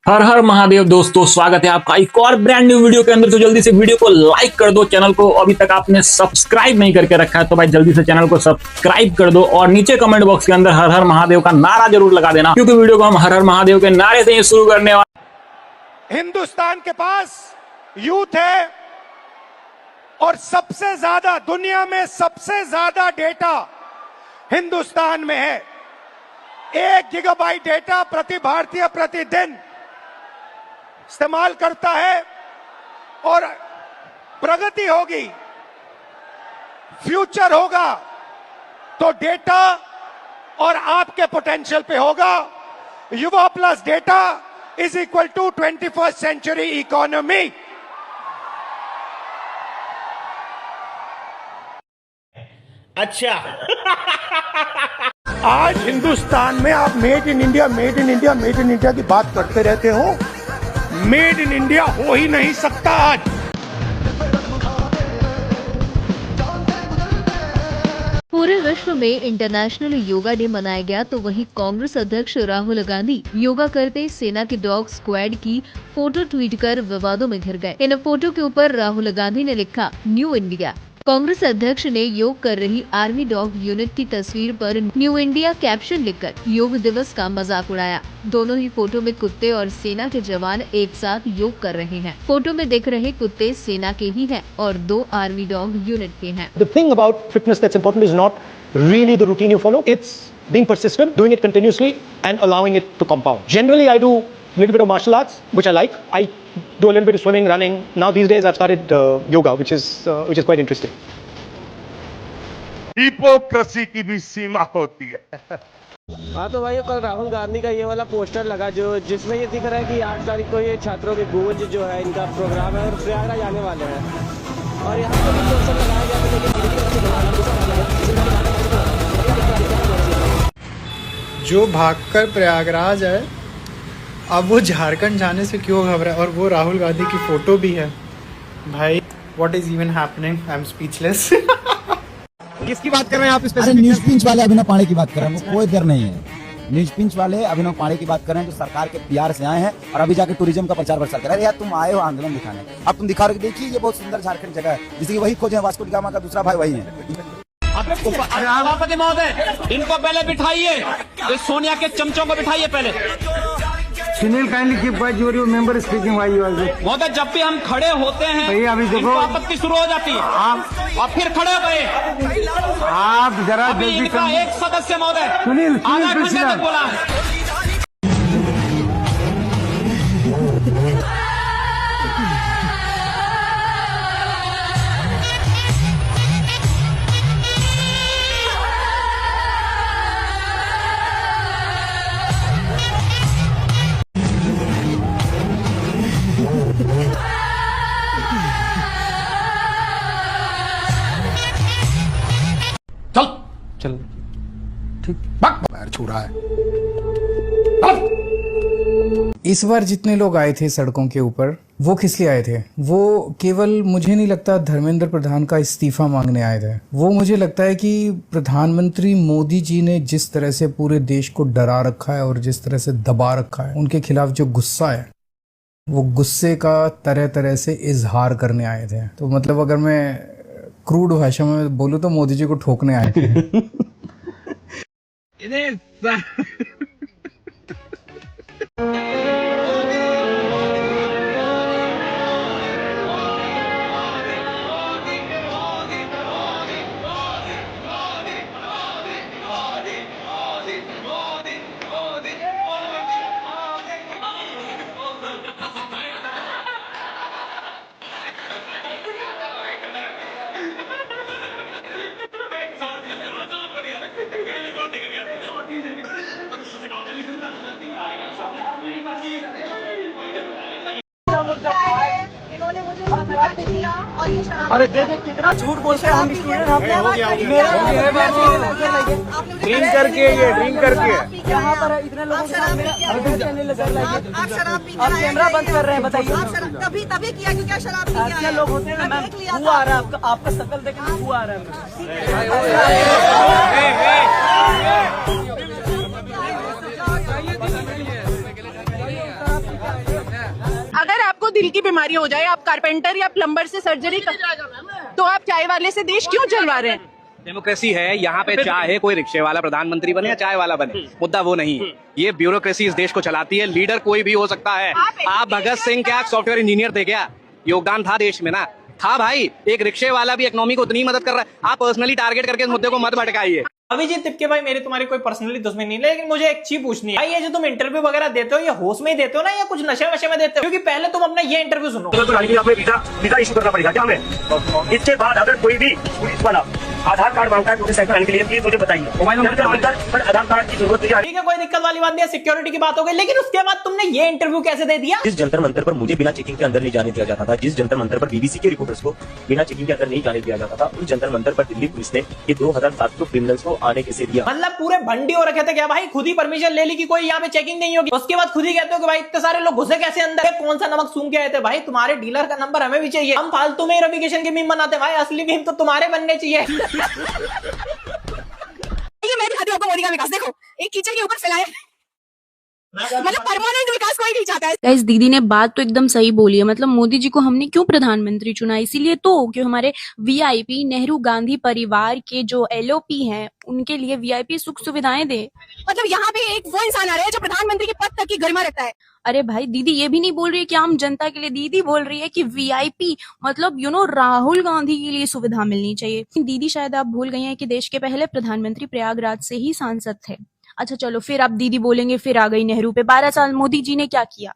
हर हर महादेव दोस्तों, स्वागत है आपका एक और ब्रांड न्यू वीडियो के अंदर। तो जल्दी से वीडियो को लाइक कर दो, चैनल को अभी तक आपने सब्सक्राइब नहीं करके रखा है तो भाई जल्दी से चैनल को सब्सक्राइब कर दो और नीचे कमेंट बॉक्स के अंदर हर हर महादेव का नारा जरूर लगा देना, क्योंकि वीडियो को हम हर हर महादेव के नारे से ही शुरू करने वाले। हिंदुस्तान के पास यूथ है और सबसे ज्यादा दुनिया में सबसे ज्यादा डेटा हिंदुस्तान में है। 1 गीगाबाइट डेटा प्रति भारतीय प्रतिदिन इस्तेमाल करता है और प्रगति होगी, फ्यूचर होगा तो डेटा और आपके पोटेंशियल पे होगा। युवा plus data is equal to 21st century economy. अच्छा आज हिंदुस्तान में आप made in India, made in India, made in India की बात करते रहते हो। मेड इन इंडिया हो ही नहीं सकता आज। पूरे विश्व में इंटरनेशनल योगा डे मनाया गया, तो वहीं कांग्रेस अध्यक्ष राहुल गांधी योगा करते सेना के डॉग स्क्वाड की फोटो ट्वीट कर विवादों में घिर गए। इन फोटो के ऊपर राहुल गांधी ने लिखा न्यू इंडिया। कांग्रेस अध्यक्ष ने योग कर रही आर्मी डॉग यूनिट की तस्वीर पर न्यू इंडिया कैप्शन लिखकर योग दिवस का मजाक उड़ाया। दोनों ही फोटो में कुत्ते और सेना के जवान एक साथ योग कर रहे हैं। फोटो में दिख रहे कुत्ते सेना के ही हैं और 2 आर्मी डॉग यूनिट के हैं। The thing about fitness that's important is not really the routine you follow. It's being persistent, doing it continuously and allowing it to compound. Generally, I do a little bit of martial arts, which I like. I do a little bit of swimming, running. Now these days I've started yoga, which is quite interesting. Hypocrisy की भी सीमा होती है। हाँ तो भाई कल राहुल गांधी का ये वाला पोस्टर लगा जिसमें ये दिख रहा है कि 8 तारीख को ये छात्रों की गूंज जो है इनका प्रोग्राम है और प्रयागराज आने वाले हैं और यहाँ पर भी पोस्टर लगाया गया है। जो भागकर प्रयागराज है अब वो झारखंड जाने से क्यों घबरा है, और वो राहुल गांधी की फोटो भी है। भाई what is even happening, I am speechless. किसकी बात कर रहे हैं आप? अरे न्यूज पिंच वाले अभिनव पांडे की बात कर रहे हैं, कोई डर नहीं है। न्यूज पिंच वाले अभिनव पांडे की बात कर रहे हैं जो सरकार के पीआर से आए हैं और अभी जाके टूरिज्म का प्रचार प्रसार कर रहे हैं। यार तुम आए हो आंदोलन दिखाने, अब तुम दिखा रहे हो। देखिए ये बहुत सुंदर झारखंड जगह है, जिसकी वही खोज है। वास्को डी गामा का दूसरा भाई वही है। सभापति महोदय, इनको पहले बिठाइए, इस सोनिया के चमचों को बिठाइए पहले। Sunil kindly keep quiet, your member speaking why you are. महोदय जब भी हम खड़े होते हैं अभी देखो इनको आपत्ति शुरू हो जाती है। आप और फिर खड़े हो गए। आप जरा अभी इनका एक सदस्य महोदय सुनील आधा घंटे तक बोला। चल ठीक छुड़ा है। इस बार जितने लोग आए थे सड़कों के ऊपर, वो किस लिए आए थे? वो केवल, मुझे नहीं लगता धर्मेंद्र प्रधान का इस्तीफा मांगने आए थे। वो मुझे लगता है कि प्रधानमंत्री मोदी जी ने जिस तरह से पूरे देश को डरा रखा है और जिस तरह से दबा रखा है, उनके खिलाफ जो गुस्सा है, वो गुस्से का तरह तरह से इजहार करने आए थे। तो मतलब अगर मैं क्रूड भाषा में बोलूँ तो मोदी जी को ठोकने आए थे। इन्होंने मुझे अरे देखो कितना झूठ बोलते हैं हम स्टूडेंट। ड्रिंक करके यहाँ पर इतने लोगों के साथ आप कैमरा बंद कर रहे हैं, बताइए। तभी तभी किया कि क्या शराब पी के लोग होते हैं मैम। हुआ आ रहा है आपका शक्ल देखने हुआ आ रहा है। अगर आपको दिल की बीमारी हो जाए, आप कारपेंटर या प्लम्बर से सर्जरी तो आप चाय वाले से देश क्यों चलवा रहे हैं? डेमोक्रेसी है, यहाँ पे चाहे कोई रिक्शे वाला प्रधानमंत्री बने या चाय वाला बने, मुद्दा वो नहीं है। ये ब्यूरोक्रेसी इस देश को चलाती है। लीडर कोई भी हो सकता है। आप भगत सिंह क्या सॉफ्टवेयर इंजीनियर थे क्या? योगदान था देश में ना, था भाई। एक रिक्शे वाला भी इकोनॉमी को उतनी मदद कर रहा है। आप पर्सनली टारगेट करके इस मुद्दे को मत भटकाइए। अभिजीत तिपके भाई, मेरे तुम्हारी कोई पर्सनली दुश्मनी नहीं, लेकिन मुझे एक चीज पूछनी है भाई, ये जो तुम इंटरव्यू वगैरह देते हो, ये होश में ही देते हो ना या कुछ नशे वशे में देते हो? क्योंकि पहले तुम अपना ये इंटरव्यू सुनो। हमें वीजा इशू करना पड़ेगा क्या हमें? इसके बाद अगर कोई भी पुलिस वाला आधार कार्ड मांगता है मोटरसाइकिल आने के लिए, प्लीज मुझे बताइए। मोबाइल नंबर पर आधार कार्ड की जरूरत नहीं है। ठीक है, कोई दिक्कत वाली बात नहीं है, सिक्योरिटी की बात हो गई। लेकिन उसके बाद तुमने ये इंटरव्यू कैसे दे दिया? जिस जंतर मंतर पर मुझे बिना चेकिंग के अंदर नहीं जाने दिया जाता था, जिस जंतर मंतर पर बीबीसी के रिपोर्टर्स को बिना चेकिंग के अंदर नहीं जाने दिया जाता था, उस जंतर मंतर पर दिल्ली पुलिस ने ये 2700 क्रिमिनल्स को आने कैसे दिया? मतलब पूरे भंडी हो रखे थे क्या भाई? खुद ही परमिशन ले ली कि कोई यहाँ पे चेकिंग नहीं होगी, उसके बाद खुद ही कहते हो कि भाई इतने सारे लोग घुसे कैसे अंदर? कौन सा नमक सूंघ के आए थे भाई? तुम्हारे डीलर का नंबर हमें भी चाहिए। हम फालतू में रविकिशन के मीम बनाते भाई, असली मीम तो तुम्हारे बनने चाहिए। मैं दिखाती हूँ आपको मोदी का विकास। देखो, एक कीचड़ के ऊपर फैलाए, मतलब परमानेंट विकास कोई नहीं चाहता है। इस दीदी ने बात तो एकदम सही बोली है। मतलब मोदी जी को हमने क्यों प्रधानमंत्री चुना? इसीलिए तो कि हमारे वीआईपी नेहरू गांधी परिवार के जो एलओपी हैं, उनके लिए वीआईपी सुख सुविधाएं दे। मतलब यहाँ पे एक वो इंसान आ रहा है जो प्रधानमंत्री के पद तक की गरिमा रखता है। अरे भाई, दीदी ये भी नहीं बोल रही है कि आम जनता के लिए, दीदी बोल रही है कि वीआईपी मतलब राहुल गांधी के लिए सुविधा मिलनी चाहिए। दीदी शायद आप भूल गई हैं कि देश के पहले प्रधानमंत्री प्रयागराज से ही सांसद थे। अच्छा चलो, फिर आप दीदी बोलेंगे फिर आ गई नेहरू पे। 12 साल मोदी जी ने क्या किया?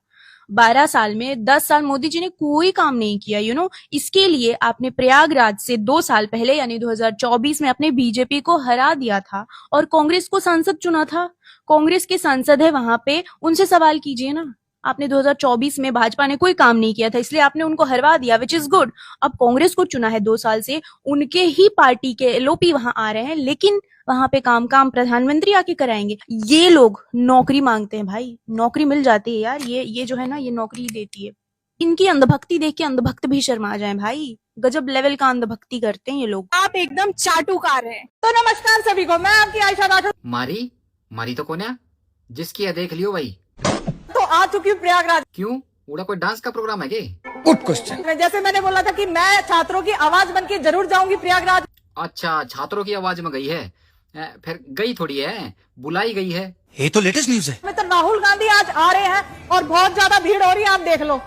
12 साल में 10 साल मोदी जी ने कोई काम नहीं किया। इसके लिए आपने प्रयागराज से 2 साल पहले यानी 2024 में अपने बीजेपी को हरा दिया था और कांग्रेस को सांसद चुना था। कांग्रेस के सांसद है वहां पे, उनसे सवाल कीजिए ना। आपने 2024 में भाजपा ने कोई काम नहीं किया था, इसलिए आपने उनको हरवा दिया, विच इज गुड। अब कांग्रेस को चुना है 2 साल से, उनके ही पार्टी के एलओपी वहां आ रहे हैं, लेकिन वहां पे काम प्रधानमंत्री आके कराएंगे। ये लोग नौकरी मांगते हैं भाई, नौकरी मिल जाती है यार। ये जो है ना, ये नौकरी देती है। इनकी अंधभक्ति देख के अंधभक्त भी शर्मा जाए भाई। गजब लेवल का अंधभक्ति करते हैं ये लोग। आप एकदम चाटुकार हैं। तो नमस्कार सभी को, मैं आपकी आयशा राठौर। मारी तो कौन है? जिसकी है देख लियो भाई। तो आ चुकी हूँ प्रयागराज। क्यों? उड़ा कोई डांस का प्रोग्राम है क्या? Good question. जैसे मैंने बोला था कि मैं छात्रों की आवाज बन के जरूर जाऊंगी प्रयागराज। अच्छा, छात्रों की आवाज में गई है? फिर गई थोड़ी है, बुलाई गई है। ये तो लेटेस्ट न्यूज है। तो राहुल गांधी आज आ रहे हैं और बहुत ज्यादा भीड़ हो रही है, आप देख लो।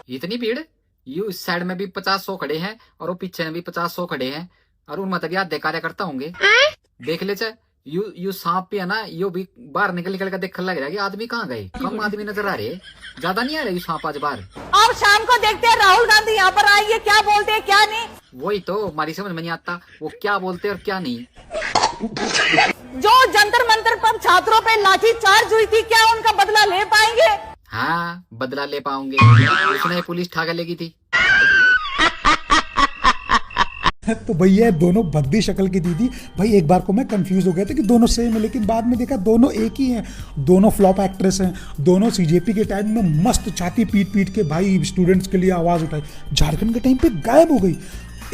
इतनी भीड़? यू इस साइड में भी 50-100 खड़े हैं और वो पीछे में भी 50-100 खड़े हैं, और उन मतलब याद कार्यकर्ता होंगे। देख ले चे, यू सांप भी है ना, यो भी बाहर निकल कर देख लग रहा है कि आदमी कहाँ गए। कम आदमी नजर आ रहे, ज्यादा नहीं आ रहे सांप आज बाहर। और शाम को देखते हैं राहुल गांधी यहाँ पर आएंगे, क्या बोलते हैं क्या नहीं। वही तो हमारी समझ में नहीं आता, वो क्या बोलते और क्या नहीं। जो जंतर मंतर पर छात्रों पे लाठी चार्ज हुई थी, क्या उनका बदला ले पाएंगे? हाँ, बदला ले पाओगे। उसने पुलिस ठाका लेगी थी। तो भैया दोनों भद्दी शक्ल की दीदी भाई, एक बार को मैं कंफ्यूज हो गया था कि दोनों सेम है, लेकिन बाद में देखा दोनों एक ही हैं। दोनों फ्लॉप एक्ट्रेस हैं, दोनों सीजेपी के टाइम में मस्त छाती पीट के भाई स्टूडेंट्स के लिए आवाज़ उठाई, झारखंड के टाइम पे गायब हो गई।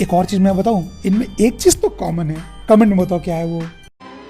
एक और चीज़ मैं बताऊं, इनमें एक चीज़ तो कॉमन है, कमेंट में बताओ क्या है वो।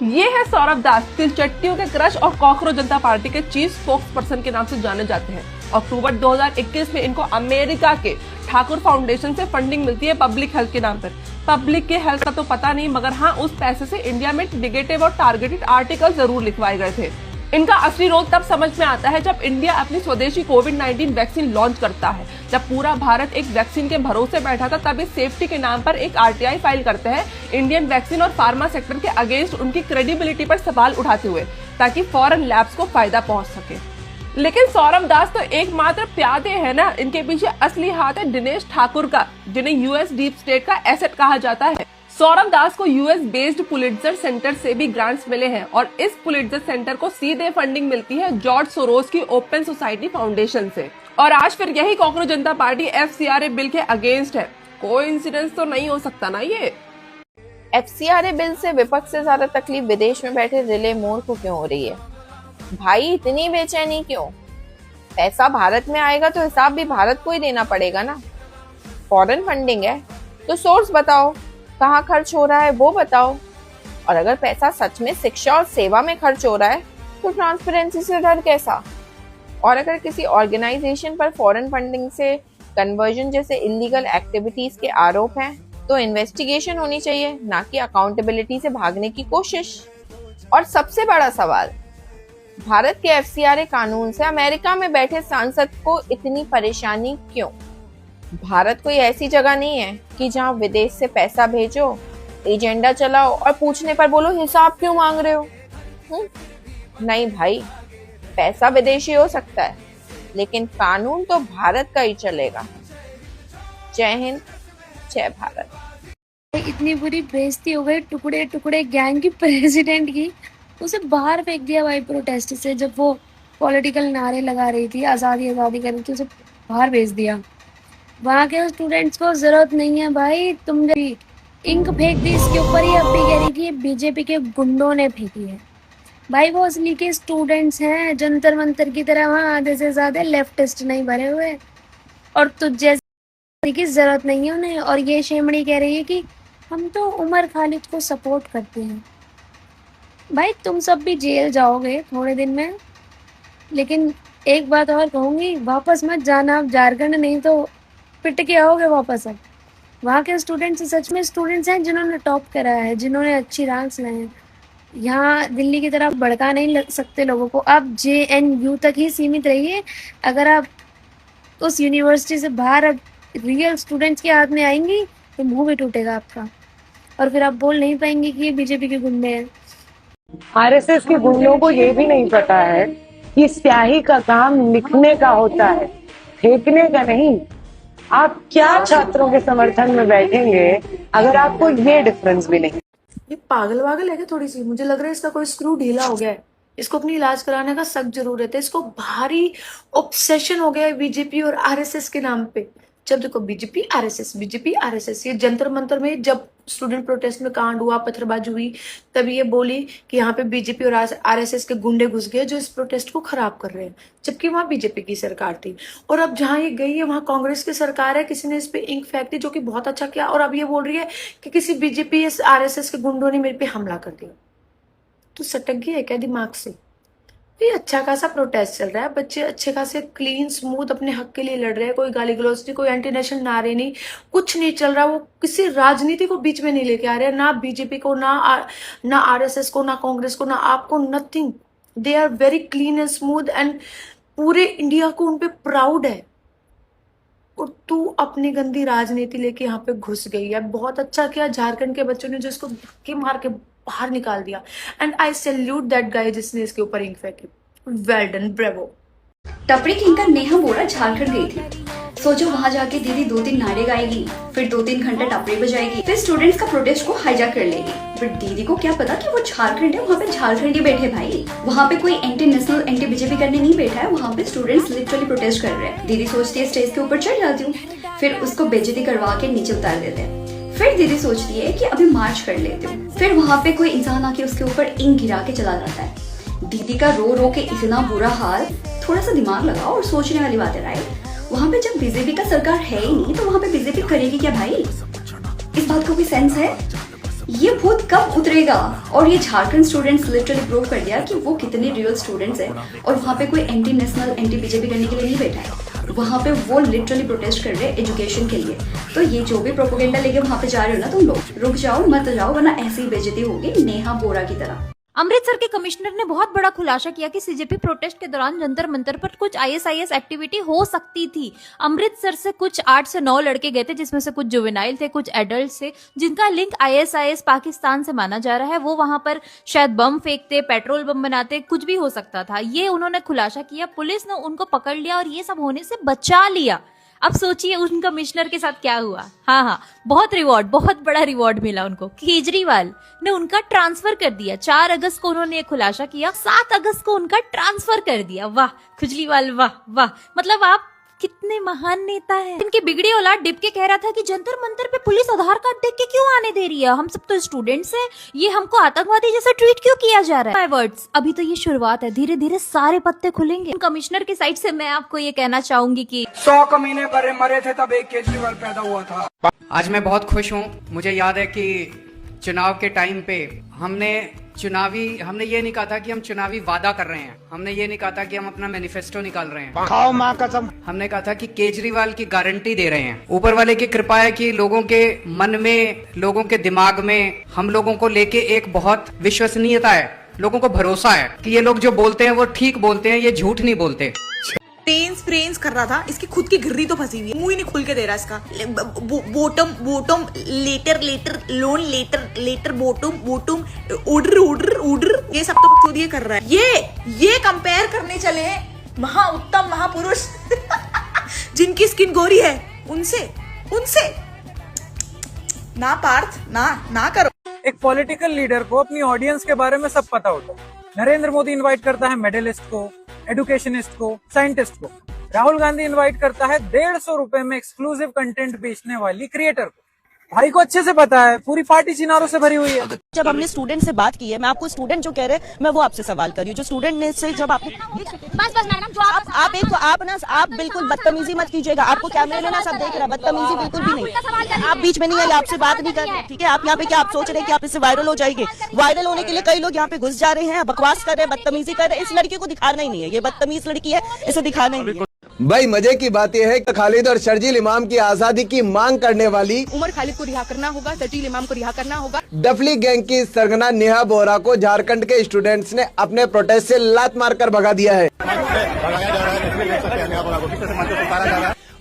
ये है सौरभ दास, तिलचट्टियों के क्रश और कॉकरोच जनता पार्टी के चीफ स्पोक्स पर्सन के नाम से जाने जाते हैं। अक्टूबर 2021 में इनको अमेरिका के ठाकुर फाउंडेशन से फंडिंग मिलती है पब्लिक हेल्थ के नाम पर। पब्लिक के हेल्थ का तो पता नहीं, मगर हाँ, उस पैसे से इंडिया में नेगेटिव और टारगेटेड आर्टिकल जरूर लिखवाए गए थे। इनका असली रोल तब समझ में आता है जब इंडिया अपनी स्वदेशी कोविड-19 वैक्सीन लॉन्च करता है। जब पूरा भारत एक वैक्सीन के भरोसे बैठा था, तब इस सेफ्टी के नाम पर एक आरटीआई फाइल करते हैं इंडियन वैक्सीन और फार्मा सेक्टर के अगेंस्ट उनकी क्रेडिबिलिटी पर सवाल उठाते हुए, ताकि फॉरेन लैब्स को फायदा पहुंच सके। लेकिन सौरभ दास तो एकमात्र प्यादे हैं ना, इनके पीछे असली हाथ है दिनेश ठाकुर का, जिन्हें यूएस डीप स्टेट का एसेट कहा जाता है। सौरभ दास को यूएस बेस्ड पुलिट्जर सेंटर से भी ग्रांट्स मिले हैं और इस पुलिट्जर सेंटर को सीधे फंडिंग मिलती है जॉर्ज सोरोस की ओपन सोसाइटी फाउंडेशन से। और आज फिर यही कॉकरोच जनता पार्टी FCRA बिल के अगेंस्ट है। कोइंसिडेंस तो नहीं हो सकता ना ये। FCRA बिल से विपक्ष से ज्यादा तकलीफ विदेश में बैठे रिले मोर को क्यों हो रही है? भाई इतनी बेचैनी क्यों? पैसा भारत में आएगा तो हिसाब भी भारत को ही देना पड़ेगा ना। फॉरेन फंडिंग है तो सोर्स बताओ, कहाँ खर्च हो रहा है वो बताओ। और अगर पैसा सच में शिक्षा और सेवा में खर्च हो रहा है तो ट्रांसपेरेंसी से डर कैसा? और अगर किसी ऑर्गेनाइजेशन पर फॉरेन फंडिंग से कन्वर्जन जैसे इलीगल एक्टिविटीज के आरोप हैं तो इन्वेस्टिगेशन होनी चाहिए, ना कि अकाउंटेबिलिटी से भागने की कोशिश। और सबसे बड़ा सवाल, भारत के FCRA कानून से अमेरिका में बैठे सांसद को इतनी परेशानी क्यों? भारत कोई ऐसी जगह नहीं है कि जहां विदेश से पैसा भेजो, एजेंडा चलाओ और पूछने पर बोलो हिसाब क्यों मांग रहे हो। नहीं भाई, पैसा विदेशी हो सकता है लेकिन कानून तो भारत का ही चलेगा। जय हिंद, जय भारत। इतनी बुरी बेइज्जती हो गई टुकड़े टुकड़े गैंग की प्रेसिडेंट की, उसे बाहर फेंक दिया भाई प्रोटेस्ट से। जब वो पॉलिटिकल नारे लगा रही थी, आज़ादी आज़ादी कर रही थी, उसे बाहर भेज दिया। वहाँ के स्टूडेंट्स को जरूरत नहीं है भाई, तुम इंक फेंक दी इसके ऊपर ही, अब भी कह रही कि बीजेपी के गुंडों ने फेंकी है। भाई वो असली के स्टूडेंट्स हैं, जंतर मंतर की तरह वहाँ आधे से ज्यादा लेफ्टिस्ट नहीं भरे हुए, और तुझ जैसे की जरूरत नहीं है उन्हें। और ये शेमड़ी कह रही है कि हम तो उमर खालिद को सपोर्ट करते हैं। भाई तुम सब भी जेल जाओगे थोड़े दिन में, लेकिन एक बात और कहूँगी, वापस मत जाना आप झारखंड, नहीं तो पिट के आओगे वापस। अब वहाँ के स्टूडेंट्स सच में स्टूडेंट्स हैं जिन्होंने टॉप करा है, जिन्होंने अच्छी रैंक्स लाए हैं। यहाँ दिल्ली की तरफ भड़का नहीं लग सकते लोगों को। आप JNU तक ही सीमित रहिए। अगर आप उस यूनिवर्सिटी से बाहर अब रियल स्टूडेंट्स के हाथ में आएंगी तो मुंह भी टूटेगा आपका, और फिर आप बोल नहीं पाएंगे कि ये बीजेपी के गुंडे हैं। RSS के गुंडों को ये भी नहीं पता है कि स्याही का काम लिखने का होता है, फेंकने का नहीं। आप क्या छात्रों के समर्थन में बैठेंगे अगर आपको ये डिफरेंस भी नहीं? ये पागल वागल है क्या थोड़ी सी? मुझे लग रहा है इसका कोई स्क्रू ढीला हो गया है, इसको अपनी इलाज कराने का सख्त जरूरत है। इसको भारी ऑब्सेशन हो गया है बीजेपी और RSS के नाम पे। जब देखो बीजेपी RSS, ये जंतर मंतर में जब स्टूडेंट प्रोटेस्ट में कांड हुआ, पत्थरबाजी हुई, तभी ये बोली कि यहाँ पे बीजेपी और RSS के गुंडे घुस गए जो इस प्रोटेस्ट को खराब कर रहे हैं, जबकि वहाँ बीजेपी की सरकार थी। और अब जहाँ ये गई है वहाँ कांग्रेस की सरकार है, किसी ने इस पे इंक फेंक दी, जो कि बहुत अच्छा किया। और अब ये बोल रही है कि किसी बीजेपी RSS के गुंडों ने मेरे पे हमला कर दिया। तो सटक गया है क्या दिमाग से? ये अच्छा खासा प्रोटेस्ट चल रहा है, बच्चे अच्छे खासे क्लीन स्मूथ अपने हक के लिए लड़ रहे हैं, कोई गाली गलौज नहीं, कोई एंटी नेशनल नारे नहीं, कुछ नहीं चल रहा। वो किसी राजनीति को बीच में नहीं लेके आ रहे हैं, ना बीजेपी को, ना RSS को, ना कांग्रेस को, ना आपको, nothing. They are very clean and smooth and पूरे इंडिया को उन पे प्राउड है। और तू अपनी गंदी राजनीति लेके यहाँ पे घुस गई है। बहुत अच्छा किया झारखंड के बच्चों ने जो इसको धक्के मार के बाहर निकाल दिया, and I salute that guy जिसने इसके ऊपर इंक फेंकी। Well done, bravo. टपरी किंकर नेहा बोरा झारखंड गई थी। सोचो वहां जाके दीदी 2-3 नारे गाएगी, फिर 2-3 घंटे टपरी बजाएगी, फिर स्टूडेंट्स का प्रोटेस्ट को हाईजैक कर लेगी। बट दीदी को क्या पता कि वो झारखंड है, वहाँ पे झारखंडी बैठे भाई। वहाँ पे कोई एंटी नेशनल एंटी बीजेपी करने नहीं बैठा है, वहाँ पे स्टूडेंट्स लिटरली प्रोटेस्ट कर रहे हैं। दीदी सोचती है स्टेज के ऊपर चढ़ जाती हूँ, फिर उसको बेइज्जती करवा के नीचे उतार देते हैं। फिर दीदी सोचती है कि अभी मार्च कर लेती हूँ, फिर वहाँ पे कोई इंसान आके उसके ऊपर इंक गिरा के चला जाता है। दीदी का रो रो के इतना बुरा हाल, थोड़ा सा दिमाग लगाओ और सोचने वाली बात है, राइट? वहाँ पे जब बीजेपी का सरकार है ही नहीं तो वहाँ पे बीजेपी करेगी क्या भाई? इस बात को कोई सेंस है? ये भूत कब उतरेगा? और ये झारखंड स्टूडेंट्स लिटरली प्रूव कर दिया कि वो कितने रियल स्टूडेंट्स हैं, और वहाँ पे कोई एंटी नेशनल एंटी बीजेपी करने के लिए नहीं बैठा है। वहाँ पे वो लिटरली प्रोटेस्ट कर रहे हैं एजुकेशन के लिए। तो ये जो भी प्रोपेगेंडा लेके वहाँ पे जा रहे हो ना तुम लोग, रुक जाओ, मत जाओ, वरना ऐसी ही बेइज्जती होगी नेहा बोरा की तरह। अमृतसर के कमिश्नर ने बहुत बड़ा खुलासा किया कि CJP प्रोटेस्ट के दौरान जंतर मंतर पर कुछ ISIS एक्टिविटी हो सकती थी। अमृतसर से कुछ 8 से 9 लड़के गए थे, जिसमें से कुछ जुवेनाइल थे, कुछ एडल्ट थे, जिनका लिंक ISIS पाकिस्तान से माना जा रहा है। वो वहां पर शायद बम फेंकते, पेट्रोल बम बनाते, कुछ भी हो सकता था। ये उन्होंने खुलासा किया। पुलिस ने उनको पकड़ लिया और ये सब होने से बचा लिया। अब सोचिए उन कमिश्नर के साथ क्या हुआ। हाँ, बहुत रिवॉर्ड, बहुत बड़ा रिवॉर्ड मिला उनको। केजरीवाल ने उनका ट्रांसफर कर दिया। 4 अगस्त को उन्होंने ये खुलासा किया, 7 अगस्त को उनका ट्रांसफर कर दिया। वाह केजरीवाल, वाह वाह। मतलब आप कितने महान नेता हैं। इनकी बिगड़ी औलाद डिप के कह रहा था कि जंतर मंतर पे पुलिस आधार कार्ड देख के क्यों आने दे रही है, हम सब तो स्टूडेंट्स हैं, ये हमको आतंकवादी जैसा ट्रीट क्यों किया जा रहा है। वर्ड्स, अभी तो ये शुरुआत है, धीरे धीरे सारे पत्ते खुलेंगे। कमिश्नर की साइड से मैं आपको ये कहना चाहूंगी कि 100 कमीने मरे थे तब एक केजरीवाल पैदा हुआ था। आज मैं बहुत खुश हूँ। मुझे याद है कि चुनाव के टाइम पे हमने चुनावी हमने ये नहीं कहा था कि हम चुनावी वादा कर रहे हैं, हमने ये नहीं कहा था कि हम अपना मैनिफेस्टो निकाल रहे हैं। खाओ माँ कसम। हमने कहा था कि केजरीवाल की गारंटी दे रहे हैं। ऊपर वाले की कृपा है कि लोगों के मन में, लोगों के दिमाग में हम लोगों को लेके एक बहुत विश्वसनीयता है, लोगों को भरोसा है कि ये लोग जो बोलते हैं वो ठीक बोलते हैं, ये झूठ नहीं बोलते। प्रेन्स कर रहा था, इसकी खुद की गिर्री तो फंसी हुई है, मुंह ही नहीं खुल के दे रहा इसका। Bottom letter loan letter bottom order ये सब तो खुद ये कर रहा है। ये कंपेयर करने चले हैं उत्तम महापुरुष जिनकी स्किन गोरी है उनसे ना पार्थ ना करो। एक पॉलिटिकल लीडर को अपनी ऑडियंस के बारे में सब पता होता है। नरेंद्र मोदी इनवाइट करता है मेडलिस्ट को, एडुकेशनिस्ट को, साइंटिस्ट को। राहुल गांधी इनवाइट करता है 150 रुपए में एक्सक्लूसिव कंटेंट बेचने वाली क्रिएटर को। भाई को अच्छे से पता है पूरी पार्टी चिनारों से भरी हुई है। जब हमने स्टूडेंट से बात की है, मैं आपको स्टूडेंट जो कह रहे हैं मैं वो आपसे सवाल कर रही हूँ। जो स्टूडेंट ने से जब आपने आप बिल्कुल बदतमीजी मत कीजिएगा। आपको कैमरे में ना सब देख रहा है, बदतमीजी बिल्कुल भी नहीं। आप बीच में नहीं आइए, आपसे बात नहीं कर रहे, ठीक है। आप यहाँ पे क्या आप सोच रहे हैं कि आप इससे वायरल हो जाएंगे? वायरल होने के लिए कई लोग यहाँ पे घुस जा रहे हैं, बकवास कर रहे हैं, बदतमीजी कर रहे हैं। इस लड़की को दिखाना ही नहीं है, ये बदतमीज लड़की है, इसे दिखाना ही नहीं है। भाई मजे की बात यह है कि खालिद और शर्जील इमाम की आजादी की मांग करने वाली उमर खालिद को रिहा करना होगा, शर्जील इमाम को रिहा करना होगा। डफली गैंग की सरगना नेहा बोरा को झारखंड के स्टूडेंट्स ने अपने प्रोटेस्ट से लात मारकर भगा दिया है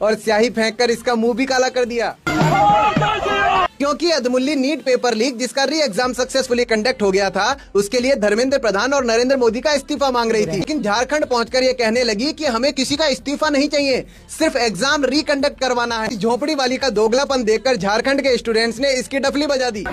और स्याही फेंककर इसका मुंह भी काला कर दिया, क्योंकि अदमुल्ली नीट पेपर लीक जिसका री एग्जाम सक्सेसफुली कंडक्ट हो गया था, उसके लिए धर्मेंद्र प्रधान और नरेंद्र मोदी का इस्तीफा मांग रही थी। लेकिन झारखंड पहुंचकर ये कहने लगी कि हमें किसी का इस्तीफा नहीं चाहिए, सिर्फ एग्जाम रिकंडक्ट करवाना है। झोपड़ी वाली का दोगलापन देखकर झारखंड के स्टूडेंट्स ने इसकी डफली बजा दी,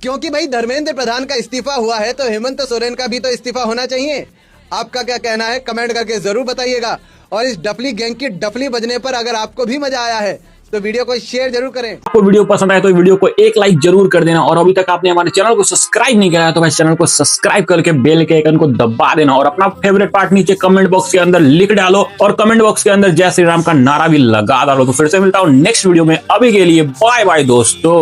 क्योंकि भाई धर्मेंद्र प्रधान का इस्तीफा हुआ है तो हेमंत सोरेन का भी तो इस्तीफा होना चाहिए। आपका क्या कहना है कमेंट करके जरूर बताइएगा। और इस डफली गैंग की डफली बजने पर अगर आपको भी मजा आया है तो वीडियो को शेयर जरूर करें। आपको वीडियो पसंद आए तो वीडियो को एक लाइक जरूर कर देना, और अभी तक आपने हमारे चैनल को सब्सक्राइब नहीं किया है तो भाई चैनल को सब्सक्राइब करके बेल के आइकन को दबा देना, और अपना फेवरेट पार्ट नीचे कमेंट बॉक्स के अंदर लिख डालो, और कमेंट बॉक्स के अंदर जय श्री राम का नारा भी लगा डालो। तो फिर से मिलता हूं नेक्स्ट वीडियो में, अभी के लिए बाय बाय दोस्तों।